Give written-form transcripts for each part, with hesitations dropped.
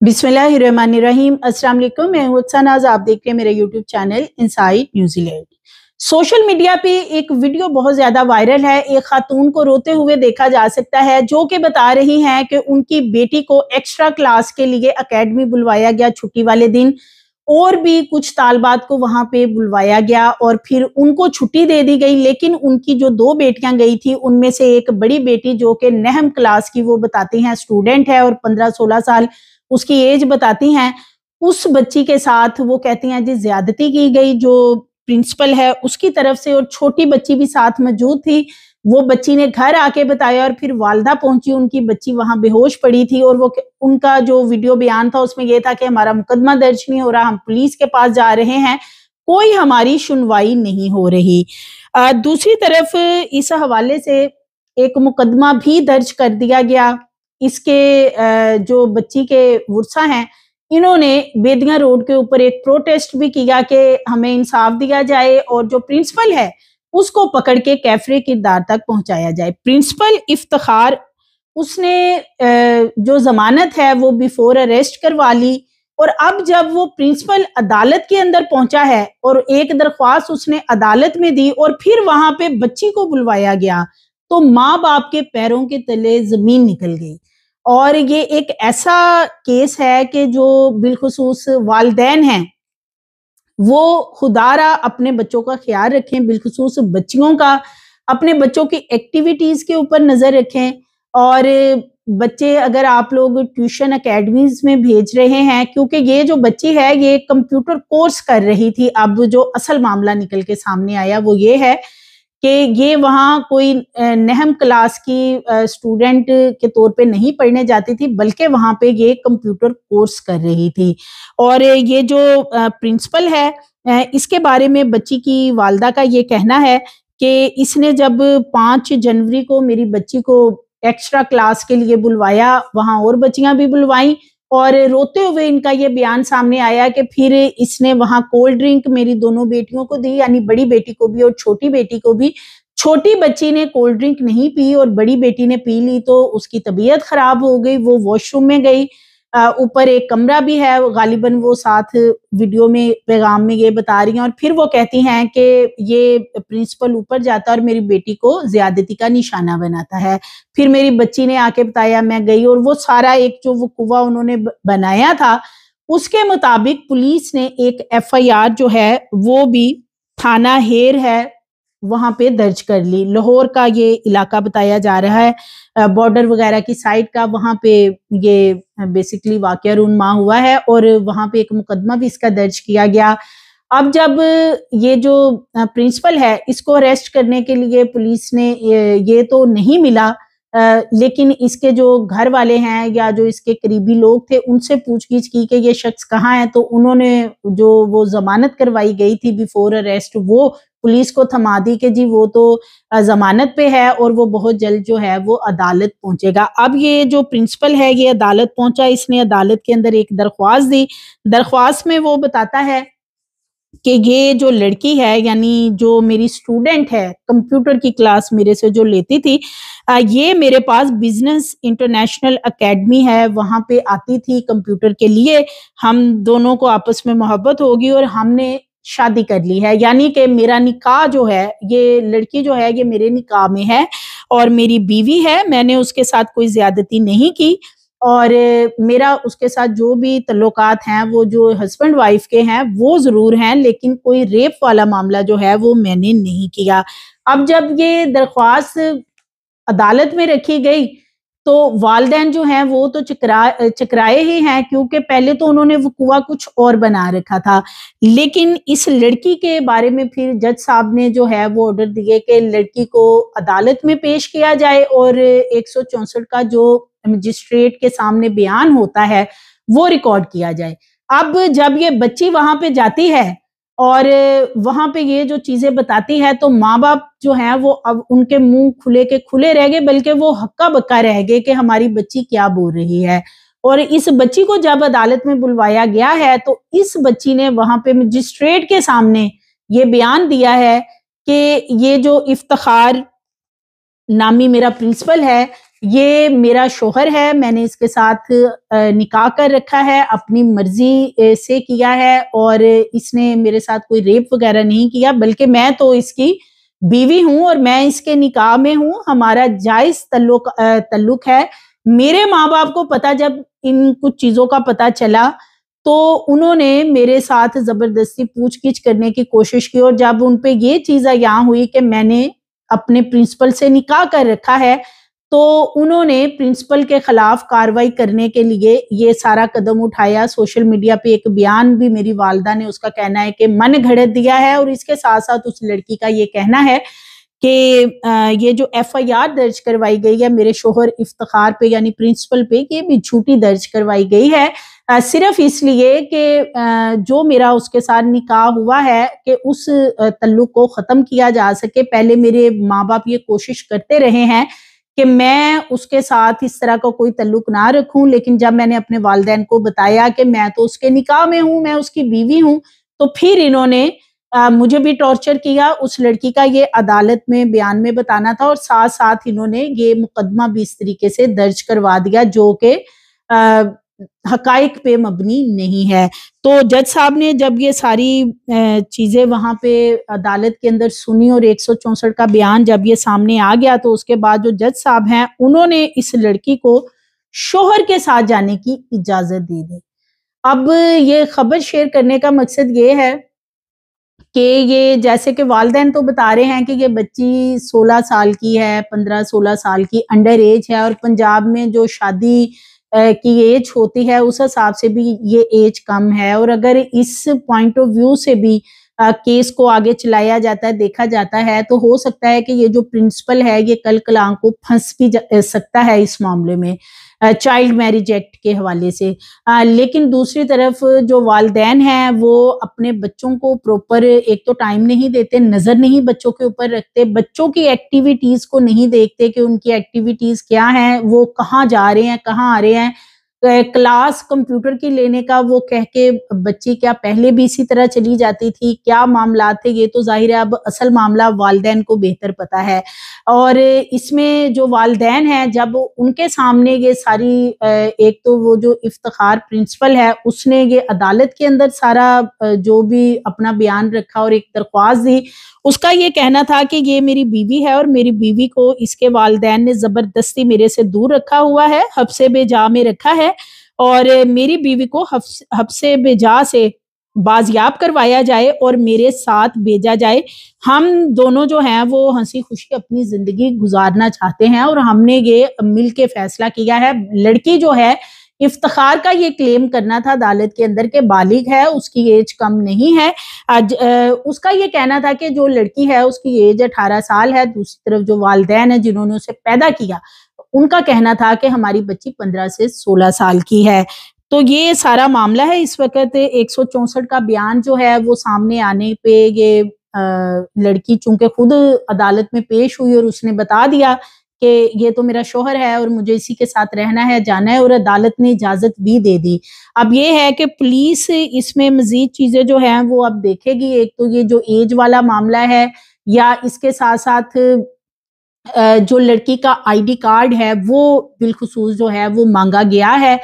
बिस्मिल्लाहिर्रहमानिर्रहीम। अस्सलाम वालेकुम। मैं हूं नाज, आप देख रहे हैं मेरा YouTube channel inside New Zealand. Social media पे एक वीडियो बहुत ज्यादा वायरल है। एक खातून को रोते हुए देखा जा सकता है जो कि बता रही हैं कि उनकी बेटी को एक्स्ट्रा क्लास के लिए एकेडमी बुलवाया गया छुट्टी वाले दिन, और भी कुछ तालबात को वहां पे बुलवाया गया और फिर उनको छुट्टी दे दी गई। लेकिन उनकी जो दो बेटियां गई थी उनमें से एक बड़ी बेटी जो कि नहम क्लास की वो बताती हैं स्टूडेंट है और 15-16 साल उसकी एज बताती हैं, उस बच्ची के साथ वो कहती हैं जी ज्यादती की गई जो प्रिंसिपल है उसकी तरफ से, और छोटी बच्ची भी साथ मौजूद थी। वो बच्ची ने घर आके बताया और फिर वालदा पहुंची, उनकी बच्ची वहां बेहोश पड़ी थी और वो उनका जो वीडियो बयान था उसमें ये था कि हमारा मुकदमा दर्ज नहीं हो रहा, हम पुलिस के पास जा रहे हैं, कोई हमारी सुनवाई नहीं हो रही। दूसरी तरफ इस हवाले से एक मुकदमा भी दर्ज कर दिया गया। इसके जो बच्ची के वर्सा हैं इन्होंने बेदियां रोड के ऊपर एक प्रोटेस्ट भी किया कि हमें इंसाफ दिया जाए और जो प्रिंसिपल है उसको पकड़ के कैफरे किरदार तक पहुंचाया जाए। प्रिंसिपल इफ्तिखार उसने जो जमानत है वो बिफोर अरेस्ट करवा ली, और अब जब वो प्रिंसिपल अदालत के अंदर पहुंचा है और एक दरख्वास्त उसने अदालत में दी और फिर वहां पे बच्ची को बुलवाया गया, तो माँ बाप के पैरों के तले जमीन निकल गई। और ये एक ऐसा केस है कि जो बिलखुसूस वालिदैन हैं वो खुदारा अपने बच्चों का ख्याल रखें, बिलखुसूस बच्चियों का, अपने बच्चों की एक्टिविटीज के ऊपर नजर रखें। और बच्चे अगर आप लोग ट्यूशन अकेडमीज में भेज रहे हैं, क्योंकि ये जो बच्ची है ये कंप्यूटर कोर्स कर रही थी, अब जो असल मामला निकल के सामने आया वो ये है कि ये वहाँ कोई नहम क्लास की स्टूडेंट के तौर पे नहीं पढ़ने जाती थी, बल्कि वहाँ पे ये कंप्यूटर कोर्स कर रही थी। और ये जो प्रिंसिपल है इसके बारे में बच्ची की वालदा का ये कहना है कि इसने जब 5 जनवरी को मेरी बच्ची को एक्स्ट्रा क्लास के लिए बुलवाया, वहाँ और बच्चियां भी बुलवाई, और रोते हुए इनका ये बयान सामने आया कि फिर इसने वहां कोल्ड ड्रिंक मेरी दोनों बेटियों को दी, यानी बड़ी बेटी को भी और छोटी बेटी को भी। छोटी बच्ची ने कोल्ड ड्रिंक नहीं पी और बड़ी बेटी ने पी ली तो उसकी तबीयत खराब हो गई, वो वॉशरूम में गई। ऊपर एक कमरा भी है, गालिबन वो साथ वीडियो में पैगाम में ये बता रही हैं, और फिर वो कहती हैं कि ये प्रिंसिपल ऊपर जाता है और मेरी बेटी को ज्यादती का निशाना बनाता है। फिर मेरी बच्ची ने आके बताया, मैं गई और वो सारा एक जो वकूवा उन्होंने बनाया था उसके मुताबिक पुलिस ने एक FIR जो है वो भी थाना हेर है वहां पे दर्ज कर ली। लाहौर का ये इलाका बताया जा रहा है, बॉर्डर वगैरह की साइड का, वहां पे ये बेसिकली वाकया रूनमा हुआ है और वहां पे एक मुकदमा भी इसका दर्ज किया गया। अब जब ये जो प्रिंसिपल है इसको अरेस्ट करने के लिए पुलिस ने ये तो नहीं मिला, लेकिन इसके जो घर वाले हैं या जो इसके करीबी लोग थे उनसे पूछगिछ की कि ये शख्स कहाँ है, तो उन्होंने जो वो जमानत करवाई गई थी बिफोर अरेस्ट वो पुलिस को थमा दी कि जी वो तो जमानत पे है और वो बहुत जल्द जो है वो अदालत पहुंचेगा। अब ये जो प्रिंसिपल है ये अदालत पहुंचा, इसने अदालत के अंदर एक दरख्वास्त दी। दरख्वास्त में वो बताता है कि ये जो लड़की है यानी जो मेरी स्टूडेंट है कंप्यूटर की क्लास मेरे से जो लेती थी, ये मेरे पास बिजनेस इंटरनेशनल एकेडमी है वहां पे आती थी कंप्यूटर के लिए, हम दोनों को आपस में मोहब्बत होगी और हमने शादी कर ली है, यानी कि मेरा निकाह जो है, ये लड़की जो है ये मेरे निकाह में है और मेरी बीवी है, मैंने उसके साथ कोई ज्यादती नहीं की और मेरा उसके साथ जो भी तल्लुकात हैं वो जो हस्बैंड वाइफ के हैं वो जरूर हैं, लेकिन कोई रेप वाला मामला जो है वो मैंने नहीं किया। अब जब ये दरख्वास्त अदालत में रखी गई तो वालिदैन जो हैं वो तो चकराए ही हैं, क्योंकि पहले तो उन्होंने वकूआ कुछ और बना रखा था, लेकिन इस लड़की के बारे में फिर जज साहब ने जो है वो ऑर्डर दिए कि लड़की को अदालत में पेश किया जाए और 164 का जो मजिस्ट्रेट के सामने बयान होता है वो रिकॉर्ड किया जाए। अब जब ये बच्ची वहां पे जाती है और वहां पे ये जो चीजें बताती है तो माँ बाप जो हैं वो अब उनके मुंह खुले के खुले रह गए, बल्कि वो हक्का बक्का रह गए कि हमारी बच्ची क्या बोल रही है। और इस बच्ची को जब अदालत में बुलवाया गया है तो इस बच्ची ने वहां पे मजिस्ट्रेट के सामने ये बयान दिया है कि ये जो इफ्तिखार नामी मेरा प्रिंसिपल है یہ میرا شوہر ہے، میں نے اس کے ساتھ نکاح کر رکھا ہے، اپنی مرضی سے کیا ہے، اور اس نے میرے ساتھ کوئی ریپ وغیرہ نہیں کیا، بلکہ میں تو اس کی بیوی ہوں اور میں اس کے نکاح میں ہوں، ہمارا جائز تعلق ہے۔ میرے ماں باپ کو پتا، جب ان کچھ چیزوں کا پتا چلا تو انہوں نے میرے ساتھ زبردستی پوچھ گچھ کرنے کی کوشش کی، اور جب ان پہ یہ چیز یہاں ہوئی کہ میں نے اپنے پرنسپل سے نکاح کر رکھا ہے، تو انہوں نے پرنسپل کے خلاف کارروائی کرنے کے لیے یہ سارا قدم اٹھایا۔ سوشل میڈیا پہ ایک بیان بھی میری والدہ نے، اس کا کہنا ہے کہ من گھڑت دیا ہے، اور اس کے ساتھ ساتھ اس لڑکی کا یہ کہنا ہے کہ یہ جو ایف آئی آر درج کروائی گئی ہے میرے شوہر افتخار پہ یعنی پرنسپل پہ، یہ بھی جھوٹی درج کروائی گئی ہے، صرف اس لیے کہ جو میرا اس کے ساتھ نکاح ہوا ہے کہ اس تعلق کو ختم کیا جا سکے۔ پہلے میرے ماں باپ یہ کوشش کرتے رہے ہیں کہ میں اس کے ساتھ اس طرح کا کوئی تعلق نہ رکھوں، لیکن جب میں نے اپنے والدین کو بتایا کہ میں تو اس کے نکاح میں ہوں، میں اس کی بیوی ہوں، تو پھر انہوں نے مجھے بھی ٹارچر کیا۔ اس لڑکی کا یہ عدالت میں بیان میں بتانا تھا، اور ساتھ ساتھ انہوں نے یہ مقدمہ بھی اس طریقے سے درج کروا دیا جو کہ حقائق پہ مبنی نہیں ہے۔ تو جج صاحب نے جب یہ ساری چیزیں وہاں پہ عدالت کے اندر سنی اور 164 کا بیان جب یہ سامنے آ گیا، تو اس کے بعد جو جج صاحب ہیں انہوں نے اس لڑکی کو شوہر کے ساتھ جانے کی اجازت دے دی۔ اب یہ خبر شیئر کرنے کا مقصد یہ ہے کہ یہ جیسے کہ والدین تو بتا رہے ہیں کہ یہ بچی 16 سال کی ہے، 15-16 سال کی انڈر ایج ہے، اور پنجاب میں جو شادی کی ایج ہوتی ہے اس حساب سے بھی یہ ایج کم ہے، اور اگر اس پوائنٹ آف ویو سے بھی کیس کو آگے چلایا جاتا ہے، دیکھا جاتا ہے، تو ہو سکتا ہے کہ یہ جو پرنسپل ہے یہ کل کلام کو پھنس بھی سکتا ہے اس معاملے میں چائلڈ میرج ایکٹ کے حوالے سے۔ لیکن دوسری طرف جو والدین ہیں وہ اپنے بچوں کو پروپر ایک تو ٹائم نہیں دیتے، نظر نہیں بچوں کے اوپر رکھتے، بچوں کی ایکٹیویٹیز کو نہیں دیکھتے کہ ان کی ایکٹیویٹیز کیا ہیں، وہ کہاں جا رہے ہیں، کہاں آ رہے ہیں۔ کلاس کمپیوٹر کی لینے کا وہ کہہ کے بچی کیا پہلے بھی اسی طرح چلی جاتی تھی، کیا معاملات تھے، یہ تو ظاہر ہے اب اصل معاملہ والدین کو بہتر پتا ہے۔ اور اس میں جو والدین ہیں جب ان کے سامنے یہ ساری ایک تو وہ جو افتخار پرنسپل ہے اس نے یہ عدالت کے اندر سارا جو بھی اپنا بیان رکھا اور ایک درخواست دی، اس کا یہ کہنا تھا کہ یہ میری بیوی ہے اور میری بیوی کو اس کے والدین نے زبردستی میرے سے دور رکھا ہوا ہے، حبس بے جا میں رکھا ہے، اور میری بیوی کو حبس بے جا سے بازیاب کروایا جائے اور میرے ساتھ بھیجا جائے۔ ہم دونوں جو ہیں وہ ہنسی خوشی اپنی زندگی گزارنا چاہتے ہیں، اور ہم نے یہ مل کے فیصلہ کیا ہے۔ لڑکی جو ہے افتخار کا یہ کلیم کرنا تھا عدالت کے اندر کہ بالغ ہے، اس کی ایج کم نہیں ہے۔ اس کا یہ کہنا تھا کہ جو لڑکی ہے اس کی ایج 18 سال ہے، دوسری طرف جو والدین ہیں جنہوں نے اسے پیدا کیا ان کا کہنا تھا کہ ہماری بچی 15 سے 16 سال کی ہے۔ تو یہ سارا معاملہ ہے اس وقت 164 کا بیان جو ہے وہ سامنے آنے پہ یہ لڑکی چونکہ خود عدالت میں پیش ہوئی اور اس نے بتا دیا کہ یہ تو میرا شوہر ہے اور مجھے اسی کے ساتھ رہنا ہے، جانا ہے، اور عدالت نے اجازت بھی دے دی۔ اب یہ ہے کہ پولیس اس میں مزید چیزیں جو ہیں وہ اب دیکھے گی۔ ایک تو یہ جو ایج والا معاملہ ہے، یا اس کے ساتھ ساتھ جو لڑکی کا آئی ڈی کارڈ ہے وہ بالخصوص جو ہے وہ مانگا گیا ہے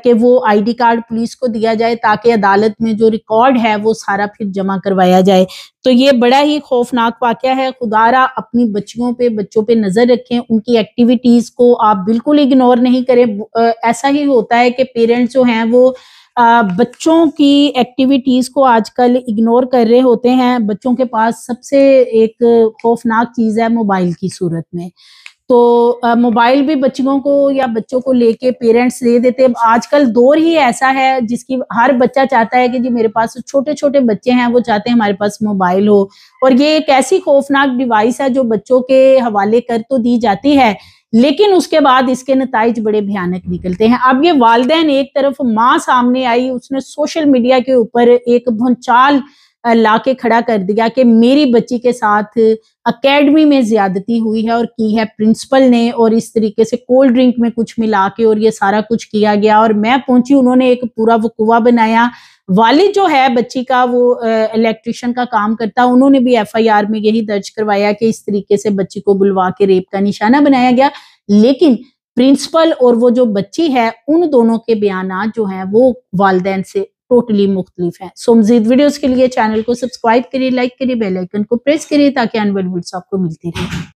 کہ وہ آئی ڈی کارڈ پولیس کو دیا جائے تاکہ عدالت میں جو ریکارڈ ہے وہ سارا پھر جمع کروایا جائے۔ تو یہ بڑا ہی خوفناک واقعہ ہے۔ خدا را اپنی بچوں پہ نظر رکھیں، ان کی ایکٹیویٹیز کو آپ بالکل اگنور نہیں کریں۔ ایسا ہی ہوتا ہے کہ پیرنٹس جو ہیں وہ بچوں کی ایکٹیویٹیز کو آج کل اگنور کر رہے ہوتے ہیں۔ بچوں کے پاس سب سے ایک خوفناک چیز ہے موبائل کی صورت میں، تو موبائل بھی بچوں کو یا بچوں کو لے کے پیرنٹس دے دیتے۔ آج کل دور ہی ایسا ہے جس کی ہر بچہ چاہتا ہے کہ جی میرے پاس چھوٹے چھوٹے بچے ہیں، وہ چاہتے ہیں ہمارے پاس موبائل ہو، اور یہ ایک ایسی خوفناک ڈیوائس ہے جو بچوں کے حوالے کر تو دی جاتی ہے لیکن اس کے بعد اس کے نتائج بڑے بھیانک نکلتے ہیں۔ اب یہ والدین، ایک طرف ماں سامنے آئی، اس نے سوشل میڈیا کے اوپر ایک بھونچال لا کے کھڑا کر دیا کہ میری بچی کے ساتھ اکیڈمی میں زیادتی ہوئی ہے اور کی ہے پرنسپل نے، اور اس طریقے سے کولڈ ڈرنک میں کچھ ملا کے اور یہ سارا کچھ کیا گیا، اور میں پہنچی، انہوں نے ایک پورا وقوع بنایا۔ والد جو ہے بچی کا وہ الیکٹریشین کا کام کرتا، انہوں نے بھی ایف آئی آر میں یہی درج کروایا کہ اس طریقے سے بچی کو بلوا کے ریپ کا نشانہ بنایا گیا، لیکن प्रिंसिपल और वो जो बच्ची है उन दोनों के बयानात जो हैं वो वालिदैन से टोटली मुख्तलिफ हैं। सो मज़ीद वीडियोस के लिए चैनल को सब्सक्राइब करिए, लाइक करिए, बेल आइकन को प्रेस करिए ताकि आने वाली वीडियोस आपको मिलती रहे।